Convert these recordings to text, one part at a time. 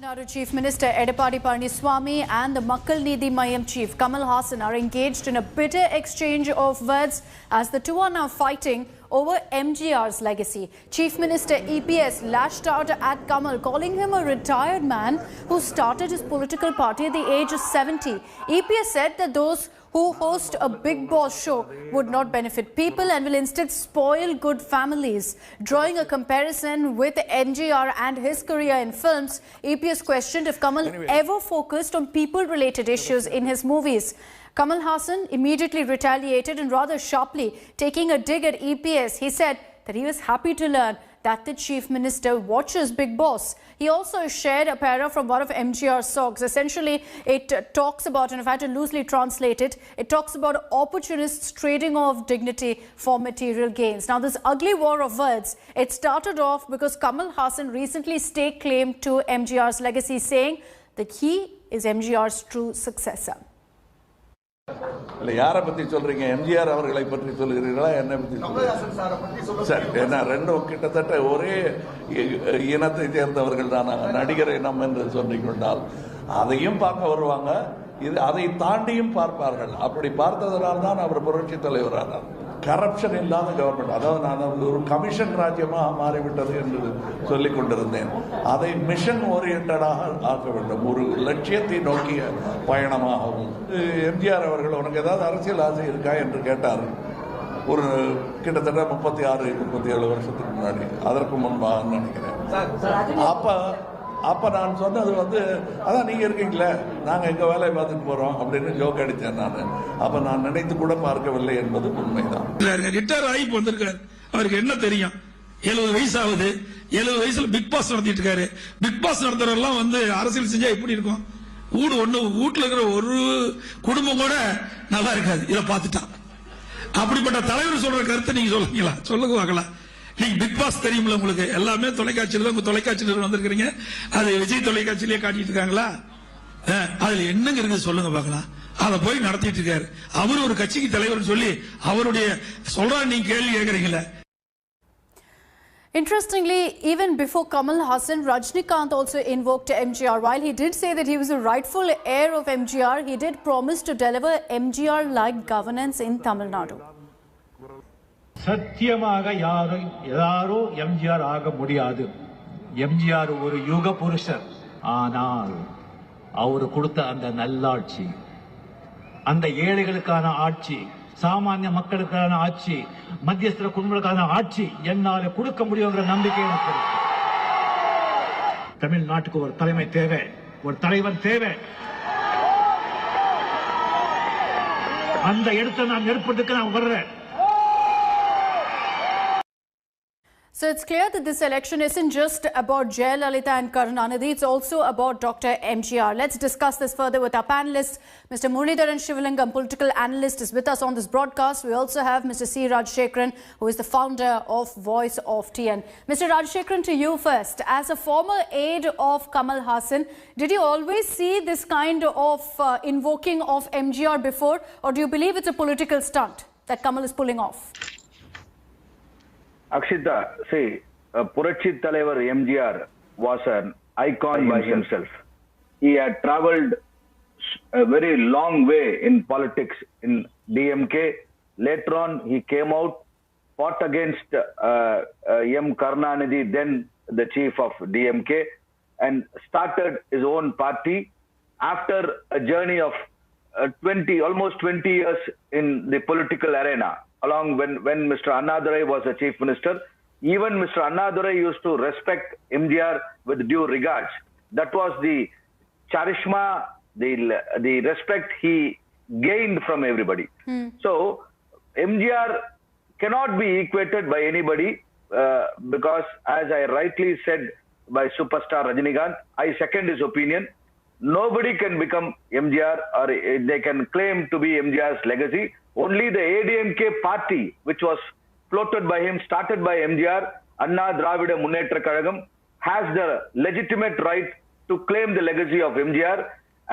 Tamil Nadu Chief Minister Edappadi Palaniswamy and the Makkal Needhi Mayam Chief Kamal Haasan are engaged in a bitter exchange of words as the two are now fighting over MGR's legacy. Chief Minister EPS lashed out at Kamal, calling him a retired man who started his political party at the age of 70. EPS said that those who host a Bigg Boss show would not benefit people and will instead spoil good families. Drawing a comparison with MGR and his career in films, EPS questioned if Kamal ever focused on people-related issues in his movies. Kamal Haasan immediately retaliated and rather sharply, taking a dig at EPS. He said that he was happy to learn that the Chief Minister watches Bigg Boss. He also shared a para from one of MGR's songs. Essentially, it talks about, and if I had to loosely translate it, it talks about opportunists trading off dignity for material gains. Now, this ugly war of words, it started off because Kamal Haasan recently staked claim to MGR's legacy, saying that he is MGR's true successor. யாரை பத்தி சொல்றீங்க? எம்ஜிஆர் அவர்களை பற்றி சொல்கிறீர்களா, என்னை பற்றி சொல்றீங்களா? சரி, என்ன ரெண்டும் கிட்டத்தட்ட ஒரே இனத்தை சேர்ந்தவர்கள் தான். நடிகர் இனம் என்று சொல்லிக்கொண்டால் அதையும் பார்க்க வருவாங்க, அதை தாண்டியும் பார்ப்பார்கள். அப்படி பார்த்ததனால் தான் அவர் புரட்சி தலைவரானார். கரப்ஷன் இல்லாத கவர்மெண்ட், அதாவது நான் ஒரு கமிஷன் ராஜ்யமாக மாறிவிட்டது என்று சொல்லிக் கொண்டிருந்தேன். அதை மிஷன் ஓரியன்டாக ஆக்க வேண்டும், ஒரு லட்சியத்தை நோக்கிய பயணமாகவும். எம்ஜிஆர் அவர்கள் உனக்கு ஏதாவது அரசியல் ஆசை இருக்கா என்று கேட்டார். ஒரு கிட்டத்தட்ட 36-37 வருஷத்துக்கு முன்னாடி, அதற்கு முன்பாக நினைக்கிறேன். அப்ப நான் சொன்னது அதான் நீங்க இருக்கீங்களே, நாங்க எங்க வேலையை பார்த்துட்டு போறோம் அப்படின்னு ஜோக் அடித்தேன் நான். அப்ப நான் நினைத்து கூட பார்க்கவில்லை என்பது உண்மைதான். ரிட்டையர் ஆகி வந்திருக்காரு, அவருக்கு என்ன தெரியும்? 70 வயசு ஆகுது. 70 வயசுல பிக் பாஸ் நடத்திட்டு இருக்காரு. பிக் பாஸ் நடத்துறவெல்லாம் அரசியல் செஞ்சா எப்படி இருக்கும்? வீட்டுல இருக்கிற ஒரு குடும்பம் கூட நல்லா இருக்காது இதை பார்த்துட்டான். அப்படிப்பட்ட தலைவர் சொல்ற கருத்தை நீங்க சொல்லுங்களா? சொல்லுங்க பார்க்கலாம். நீங்க பிக் பாஸ் தெரியுமில்ல உங்களுக்கு? எல்லாமே தொலைக்காட்சியில தான். உங்க தொலைக்காட்சியில் வந்திருக்கிறீங்க, அது விஜய் தொலைக்காட்சியிலே காட்டிட்டு இருக்காங்களா? அதுல என்னங்க இருக்கு சொல்லுங்க பார்க்கலாம். அதை போய் நடத்திட்டு இருக்காரு. அவர் ஒரு கட்சிக்கு தலைவர் சொல்லி அவருடைய சொல்றாரு, நீங்க கேள்வி கேட்கறீங்களா? Interestingly, even before Kamal Haasan, Rajinikanth also invoked MGR. While he did say that he was the rightful heir of MGR, he did promise to deliver MGR-like governance in Tamil Nadu. சத்தியமாக யாரோ எம்ஜிஆர் ஆக முடியாது. எம்ஜிஆர் ஒரு யுக புருஷர். ஆனால் அவர் கொடுத்த அந்த நல்லாட்சி, அந்த ஏழைகளுக்கான ஆட்சி, சாமானிய மக்களுக்கான ஆட்சி, மத்தியஸ்தர குடும்பங்களுக்கான ஆட்சி என்னால கொடுக்க முடியுங்கிற நம்பிக்கை எனக்கு. தமிழ்நாட்டுக்கு ஒரு தலைமை தேவை, ஒரு தலைவன் தேவை. அந்த இடத்தை நான் ஏற்படுத்த நான் வர்றேன். So it's clear that this election isn't just about Jayalalitha and Karunanidhi, it's also about Dr. MGR. Let's discuss this further with our panelists. Mr. Muralidharan Sivalingam, political analyst, is with us on this broadcast. We also have Mr. C. Rajashekharan, who is the founder of Voice of TN. Mr. Rajashekharan, to you first. As a former aide of Kamal Haasan, did you always see this kind of invoking of MGR before, or do you believe it's a political stunt that Kamal is pulling off? Akshita, see, Purachi Talevar MGR was an icon by himself. He had travelled a very long way in politics in DMK. Later on, he came out, fought against M. Karunanidhi, then the chief of DMK, and started his own party. After a journey of almost 20 years in the political arena, along when Mr. Annadurai was the chief minister, even Mr. Annadurai used to respect MGR with due regards. That was the charisma, the respect he gained from everybody. So MGR cannot be equated by anybody because, as I rightly said by superstar Rajinikanth, I second his opinion. Nobody can become MGR or they can claim to be MGR's legacy. Only the ADMK party, which was floated by him, started by MGR, Anna Dravida Munnetra Kazhagam, has the legitimate right to claim the legacy of MGR,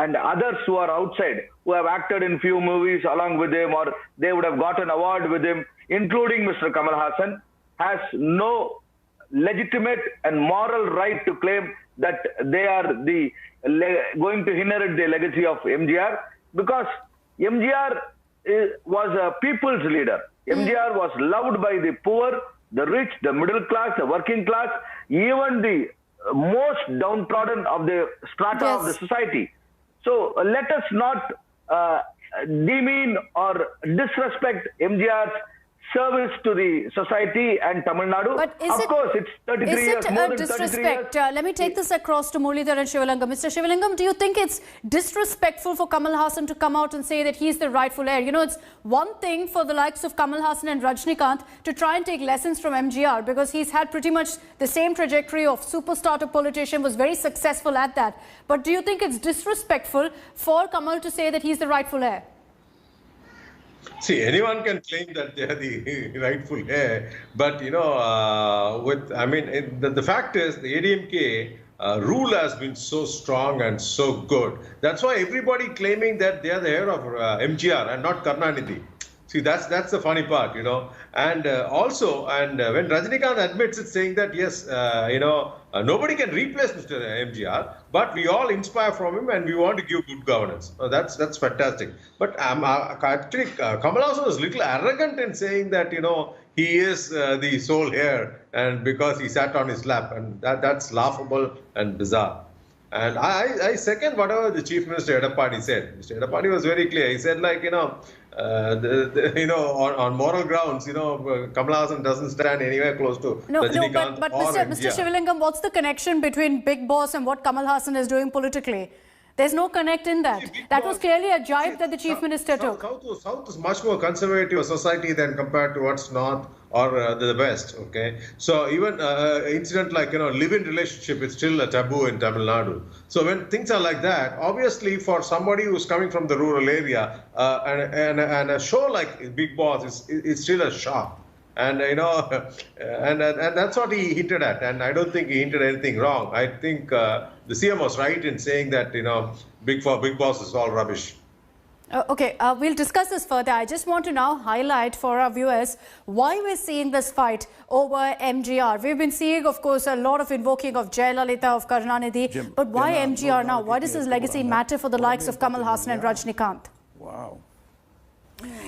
and others who are outside, who have acted in few movies along with him, or they would have got an award with him, including Mr. Kamal Haasan, has no legitimate and moral right to claim that they are going to inherit the legacy of MGR, because MGR was a people's leader. MGR was loved by the poor, the rich, the middle class, the working class, even the most downtrodden of the strata of the society. So let us not demean or disrespect MGR's service to the society and Tamil Nadu. But of course, it's 33 years, more than 33 years. Disrespect? Let me take this across to Muralidhar and Shivalingam. Mr. Shivalingam, do you think it's disrespectful for Kamal Haasan to come out and say that he's the rightful heir? You know, it's one thing for the likes of Kamal Haasan and Rajnikant to try and take lessons from MGR, because he's had pretty much the same trajectory of superstar to politician, was very successful at that. But do you think it's disrespectful for Kamal to say that he's the rightful heir? See, anyone can claim that they are the rightful heir, but the fact is the ADMK rule has been so strong and so good. That's why everybody claiming that they are the heir of MGR and not Karunanidhi. See, that's the funny part, And when Rajinikanth admits it, saying that yes, nobody can replace Mr. MGR, but we all inspire from him and we want to give good governance. That's fantastic. But actually, Kamal Haasan was a little arrogant in saying that he is the sole heir, and because he sat on his lap, and that's laughable and bizarre. And I second whatever the Chief Minister Edappadi said. Mr. Edappadi was very clear. He said, like, on moral grounds, Kamal Haasan doesn't stand anywhere close to Rajinikanth but or Mr. Shivalingam, what's the connection between Bigg Boss and what Kamal Haasan is doing politically? There's no connect in that. That was clearly a jibe that the Chief Minister took. South is much more conservative society than compared to what's North or the West, okay? So even incident like, live-in relationship is still a taboo in Tamil Nadu. So when things are like that, obviously for somebody who's coming from the rural area, and a show like Bigg Boss is still a shock. And, and that's what he hinted at. And I don't think he hinted anything wrong. I think the CM was right in saying that, Bigg Boss is all rubbish. Okay, we'll discuss this further. I just want to now highlight for our viewers why we're seeing this fight over MGR. We've been seeing, of course, a lot of invoking of Jayalalitha, of Karunanidhi. But why MGR now? Why does his legacy matter for the likes of Kamal Haasan and Rajnikant? Wow.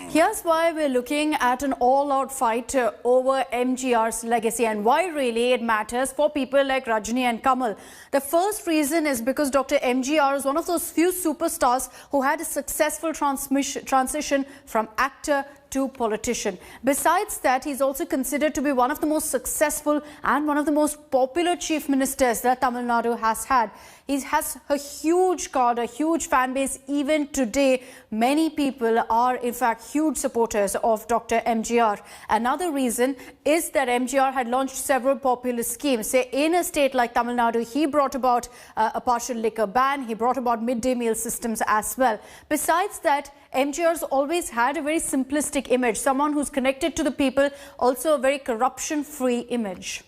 Here's why we're looking at an all-out fight over MGR's legacy, and why really it matters for people like Rajni and Kamal. The first reason is because Dr. MGR is one of those few superstars who had a successful transition from actor to politician. Besides that, he's also considered to be one of the most successful and one of the most popular chief ministers that Tamil Nadu has had. He has a huge crowd, a huge fan base. Even today, many people are in fact huge supporters of Dr. MGR. Another reason is that MGR had launched several populist schemes. Say in a state like Tamil Nadu, he brought about a partial liquor ban. He brought about midday meal systems as well. Besides that, MGR's always had a very simplistic image, someone who's connected to the people, also a very corruption-free image.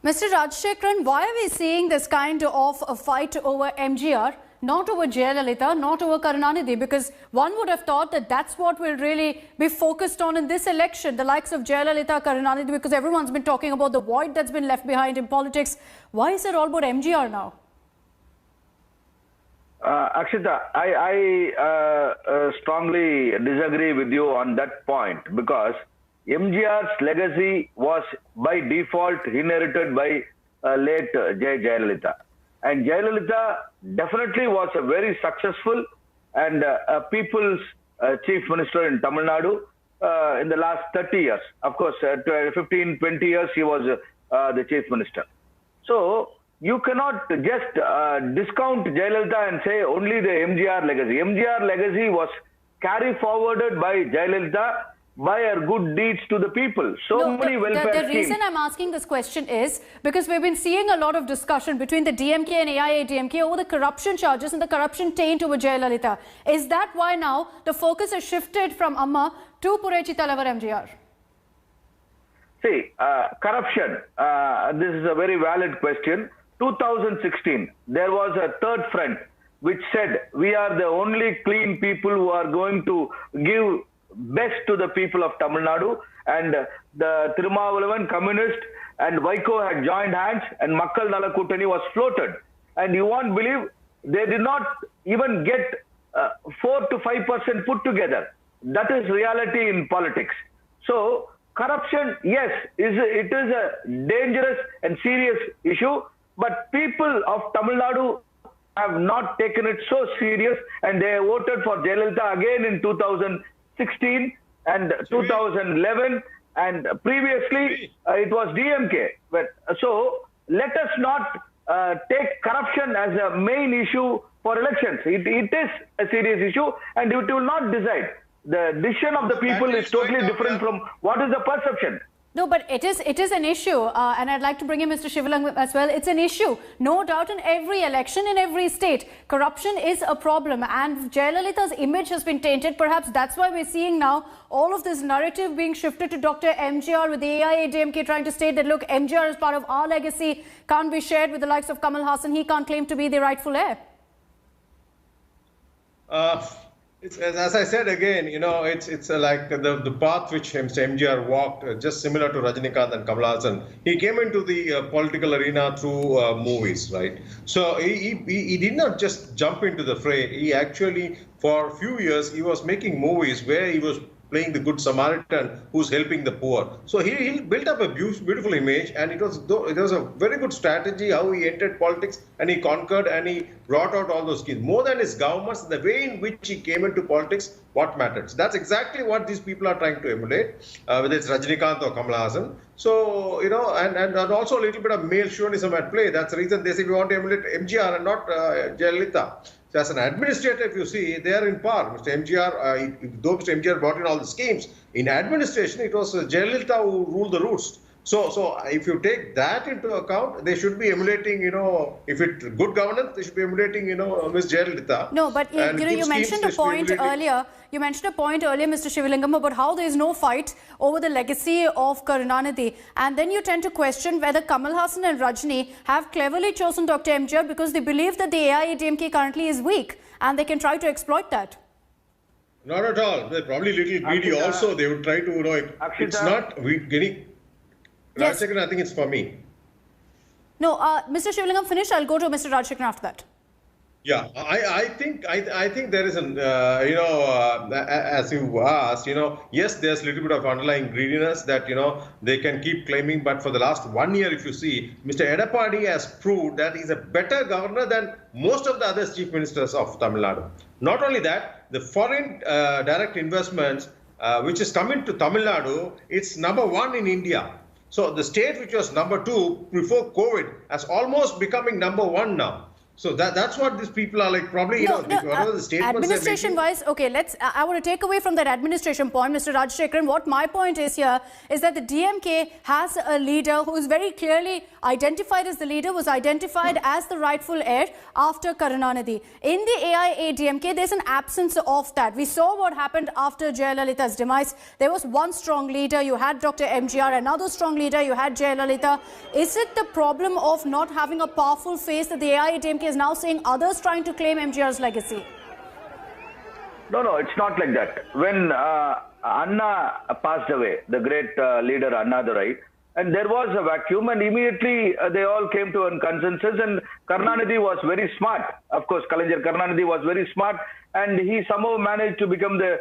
Mr. Rajshekharan, why are we seeing this kind of a fight over MGR, not over Jayalalitha, not over Karunanidhi? Because one would have thought that that's what will really be focused on in this election, the likes of Jayalalitha, Karunanidhi, because everyone's been talking about the void that's been left behind in politics. Why is it all about MGR now? Akshita, I strongly disagree with you on that point, because MGR's legacy was by default inherited by late Jayalalitha. And Jayalalitha definitely was a very successful and a people's chief minister in Tamil Nadu in the last 30 years. Of course, 15, 20 years he was the chief minister. So you cannot just discount Jayalalitha and say only the MGR legacy. MGR legacy was carried forwarded by Jayalalitha by her good deeds to the people. Many welfare schemes. The reason I'm asking this question is because we've been seeing a lot of discussion between the DMK and AIADMK over the corruption charges and the corruption taint over Jayalalitha. Is that why now the focus has shifted from Amma to Purachi Talavar MGR? See, corruption, this is a very valid question. 2016, there was a third front which said we are the only clean people who are going to give best to the people of Tamil Nadu, and the Tirumavalavan communist and Vaiko had joined hands and Makkal Nala Kootani was floated. And you won't believe they did not even get 4 to 5% put together. That is reality in politics. So corruption, yes, it is a dangerous and serious issue, but people of Tamil Nadu have not taken it so serious, and they voted for Jayalalitha again in 2016 and 2011, and previously it was DMK. So let us not take corruption as a main issue for elections. It is a serious issue, and it will not decide. The decision of the people is totally different from what is the perception. No, but it is an issue, and I'd like to bring in Mr. Sivalingam as well. It's an issue, no doubt, in every election, in every state. Corruption is a problem, and Jayalalitha's image has been tainted. Perhaps that's why we're seeing now all of this narrative being shifted to Dr. MGR, with the AIADMK trying to state that, look, MGR is part of our legacy, can't be shared with the likes of Kamal Haasan. He can't claim to be the rightful heir. As I said again, it's like the path which Mr. MGR walked, just similar to Rajinikanth and Kamal Haasan. He came into the political arena through movies, right? So he did not just jump into the fray. He actually, for a few years, he was making movies where he was playing the good Samaritan who's helping the poor. So he built up a beautiful image, and it was a very good strategy how he entered politics, and he conquered and he brought out all those schemes. More than his governments, the way in which he came into politics, what matters. That's exactly what these people are trying to emulate, whether it's Rajinikanth or Kamal Haasan. So, and also a little bit of male chauvinism at play. That's the reason they say we want to emulate MGR and not Jayalalitha. So as an administrator, if you see, they are in par. Mr. MGR, though Mr. MGR brought in all the schemes, in administration, it was Jayalalitha who ruled the roost. So if you take that into account, they should be emulating, if it's good governance, they should be emulating, Ms. Jayalalitha. No, but you mentioned a point earlier. You mentioned a point earlier, Mr. Sivalingam, about how there is no fight over the legacy of Karunanidhi. And then you tend to question whether Kamal Haasan and Rajni have cleverly chosen Dr. MGR because they believe that the AIADMK currently is weak and they can try to exploit that. Not at all. They're probably a little greedy also. They would try to, it's not getting... Yes. Rajshekharan, I think it's for me. No, Mr. Sivalingam, finish. I'll go to Mr. Rajshekharan after that. Yeah, I think there is an as you asked, yes, there's a little bit of underlying greediness that they can keep claiming, but for the last 1 year, if you see, Mr. Edappadi has proved that he's a better governor than most of the other chief ministers of Tamil Nadu. Not only that, the foreign direct investments which is coming to Tamil Nadu, it's #1 in India. So the state which was #2 before COVID has almost becoming #1 now. So that's what these people are like. Probably, the statements administration-wise, okay, I want to take away from that administration point, Mr. Rajshekharan. What my point is here is that the DMK has a leader who is very clearly identified as the leader, was identified as the rightful heir after Karunanidhi. In the AIADMK, there's an absence of that. We saw what happened after Jayalalitha's demise. There was one strong leader. You had Dr. MGR, another strong leader. You had Jayalalitha. Is it the problem of not having a powerful face that the AIADMK is now saying others trying to claim MGR's legacy? No, it's not like that. When Anna passed away, the great leader Annadurai, and there was a vacuum, and immediately they all came to a consensus, and Karunanidhi was very smart. Of course, Karunanidhi was very smart, and he somehow managed to become the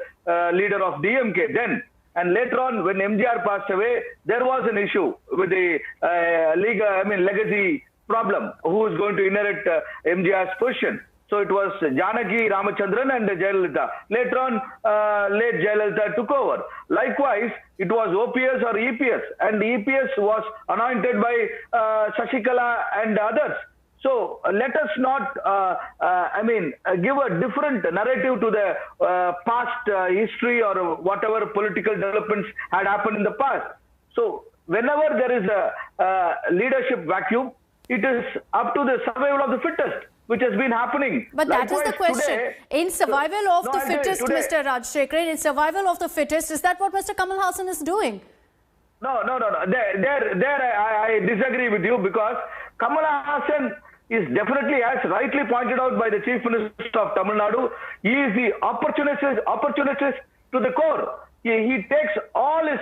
leader of DMK then. And later on, when MGR passed away, there was an issue with the legacy problem. Who is going to inherit MGR's position? So it was Janaki Ramachandran and Jayalalitha. Later on, late Jayalalitha took over. Likewise, it was OPS or EPS, and EPS was anointed by Shashikala and others. So let us not, give a different narrative to the past history or whatever political developments had happened in the past. So whenever there is a leadership vacuum, it is up to the survival of the fittest, which has been happening. But likewise, that is the question. Today, in survival of the fittest, Mr. Rajshekharan, in survival of the fittest, is that what Mr. Kamal Haasan is doing? No. There I disagree with you, because Kamal Haasan is definitely, as rightly pointed out by the Chief Minister of Tamil Nadu, he is the opportunist to the core. He takes all his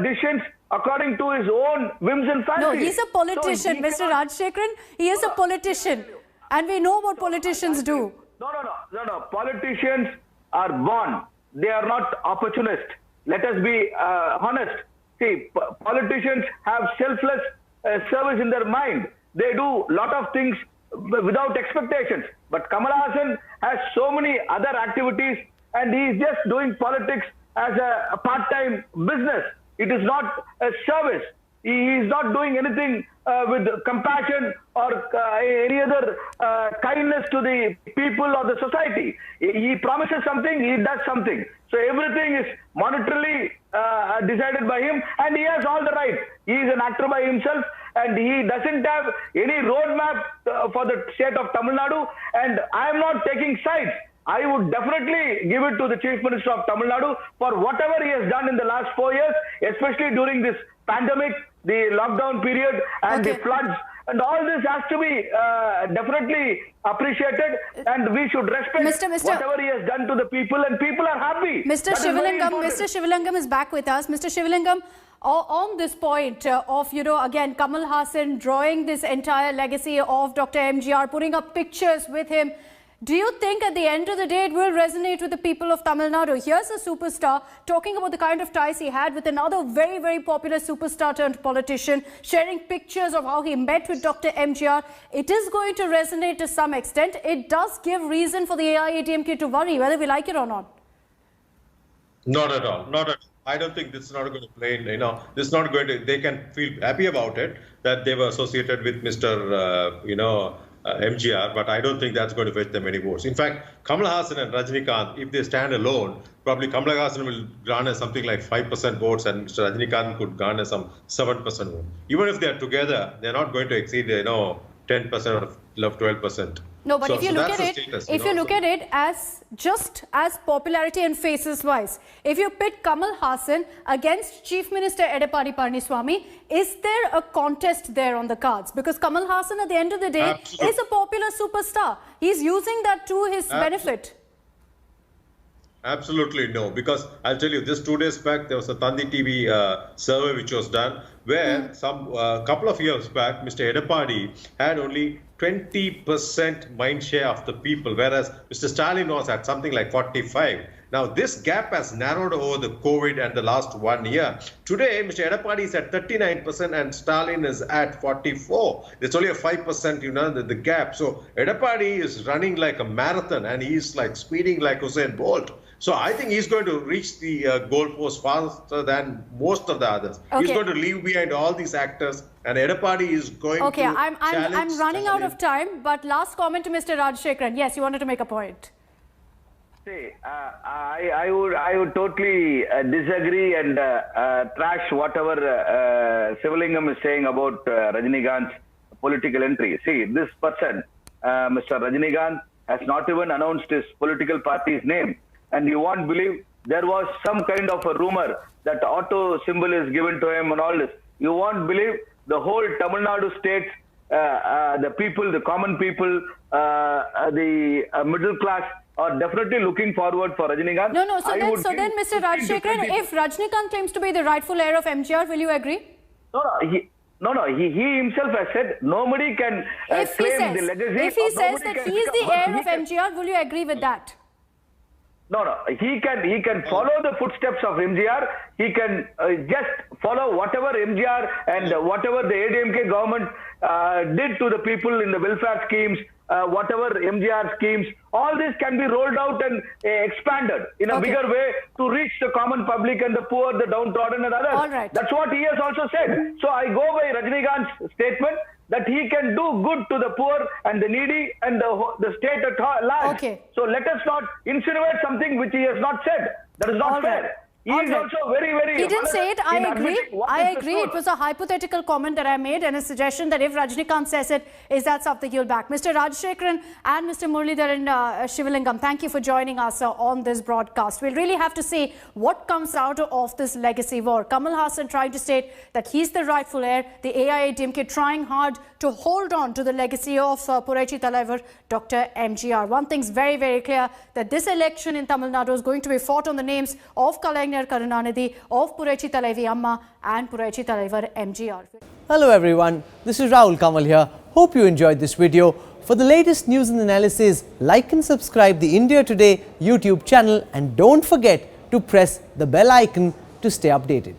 decisions according to his own whims and fancies. No, he's a politician, Mr. Rajshekharan. He is a politician. And we know what politicians do. No. Politicians are born. They are not opportunists. Let us be honest. See, politicians have selfless service in their mind. They do a lot of things without expectations. But Kamal Haasan has so many other activities and he is just doing politics as a part-time business. It is not a service. He is not doing anything with compassion or any other kindness to the people or the society. He promises something, he does something. So everything is monetarily decided by him and he has all the rights. He is an actor by himself and he doesn't have any roadmap for the state of Tamil Nadu, and I am not taking sides. I would definitely give it to the Chief Minister of Tamil Nadu for whatever he has done in the last 4 years, especially during this pandemic, the lockdown period and the floods. And all this has to be definitely appreciated, and we should respect whatever he has done to the people, and people are happy. Mr. Shivalingam is back with us. Mr. Shivalingam, on this point of, again, Kamal Haasan drawing this entire legacy of Dr. MGR, putting up pictures with him, do you think at the end of the day it will resonate with the people of Tamil Nadu? Here's a superstar talking about the kind of ties he had with another very, very popular superstar turned politician, sharing pictures of how he met with Dr. MGR. It is going to resonate to some extent. It does give reason for the AIADMK to worry, whether we like it or not. Not at all. Not at all. I don't think this is not going to play, this is not going to, they can feel happy about it, that they were associated with Mr. MGR, but I don't think that's going to fetch them any votes. In fact, Kamal Haasan and Rajinikanth, if they stand alone, probably Kamal Haasan will garner something like 5% votes and Mr. Rajinikanth could garner some 7% vote. Even if they're together, they're not going to exceed, 10% or 12%. No, but if you look at it as just as popularity and faces wise, if you pit Kamal Haasan against Chief Minister Edeppadi Palaniswamy, is there a contest there on the cards? Because Kamal Haasan at the end of the day is a popular superstar. He's using that to his benefit. Absolutely no, because I'll tell you, this 2 days back, there was a Tandi TV survey which was done where some couple of years back, Mr. Edeppadi had only 20% mind share of the people, whereas Mr. Stalin was at something like 45. Now, this gap has narrowed over the COVID and the last 1 year. Today, Mr. Edeppadi is at 39% and Stalin is at 44. There's only a 5%, the gap. So, Edeppadi is running like a marathon and he's like speeding like Usain Bolt. So, I think he's going to reach the goalpost faster than most of the others. Okay. He's going to leave behind all these actors and Edeppadi is going to challenge. I'm running out of time, but last comment to Mr. Rajshekharan. Yes, you wanted to make a point. See, I would totally disagree and trash whatever Shivalingam is saying about Rajinikanth's political entry. See, this person, Mr. Rajinikanth, has not even announced his political party's name. And you won't believe there was some kind of a rumor that auto symbol is given to him and all this. You won't believe the whole Tamil Nadu state, the people, the common people, the middle class are definitely looking forward for Rajinikanth. No. So then, Mr. Rajshekharan, if Rajinikanth claims to be the rightful heir of MGR, will you agree? No. He himself has said nobody can claim the legacy. If he says that he is the heir of MGR, will you agree with that? No. He can follow the footsteps of MGR. He can just follow whatever MGR and whatever the ADMK government did to the people in the welfare schemes, whatever MGR schemes. All this can be rolled out and expanded in a bigger way to reach the common public and the poor, the downtrodden and others. All right. That's what he has also said. So I go by Rajinikanth's statement that he can do good to the poor and the needy and the state at large. Okay. So let us not insinuate something which he has not said. That is not fair. Right. He is also very, very... He didn't say it. I agree. It was a hypothetical comment that I made and a suggestion that if Rajinikanth says it, is that something you'll back? Mr. Rajshekharan and Mr. Muralidharan Shivalingam, thank you for joining us on this broadcast. We'll really have to see what comes out of this legacy war. Kamal Haasan trying to state that he's the rightful heir. The AIADMK trying hard to hold on to the legacy of Purachi Talaivar, Dr. MGR. One thing's very, very clear, that this election in Tamil Nadu is going to be fought on the names of Kalaignar Kalaignar Karunanidhi, of Purachi Talaivi Amma and Purachi Talaivar MGR. Hello everyone, this is Rahul Kamal here. Hope you enjoyed this video. For the latest news and analysis, like and subscribe the India Today YouTube channel and don't forget to press the bell icon to stay updated.